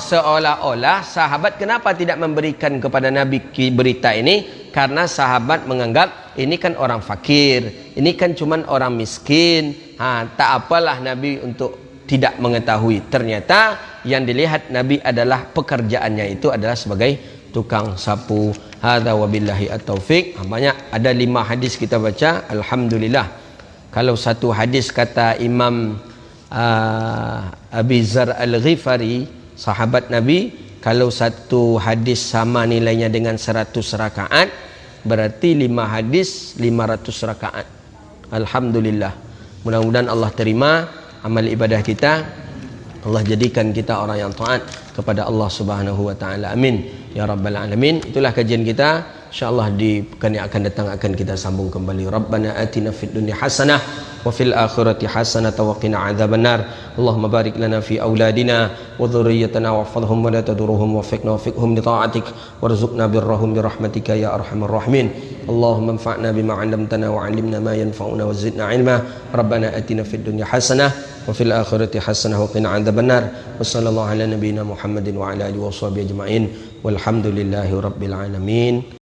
seolah-olah sahabat kenapa tidak memberikan kepada Nabi berita ini? Karena sahabat menganggap ini kan orang fakir, ini kan cuman orang miskin. Tak apalah Nabi untuk tidak mengetahui. Ternyata yang dilihat Nabi adalah pekerjaannya itu adalah sebagai tukang sapu. Hadza wabillahi at-taufik. Banyak, ada 5 hadis kita baca, alhamdulillah. Kalau satu hadis kata Imam Abi Zar Al-Ghifari, sahabat Nabi, kalau satu hadis sama nilainya dengan 100 rakaat, berarti 5 hadis 500 rakaat. Alhamdulillah. Mudah-mudahan Allah terima amal ibadah kita. Allah jadikan kita orang yang taat kepada Allah Subhanahu wa taala. Amin ya rabbal alamin. Itulah kajian kita. InsyaAllah di pekan yang akan datang akan kita sambung kembali. Rabbana atina fid dunya hasanah wa fil akhirati hasanah wa qina adzabannar. Allahumma barik lana fi auladina wa dhurriyyatina wahfazhum wa la tadurruhum wafiqna wafiqhum li ta'atik warzuqna birrahum bi rahmatika ya arhamar rahimin. Allahumma anfa'na bima 'allamtana wa 'allimna ma yanfa'una wa zidna 'ilma. Rabbana atina fid dunya hasanah wa fil akhirati hasanah wa qina adzabannar. Wa sallallahu ala nabiyyina Muhammadin wa ala alihi wa sahbihi ajma'in. Walhamdulillahi rabbil alamin.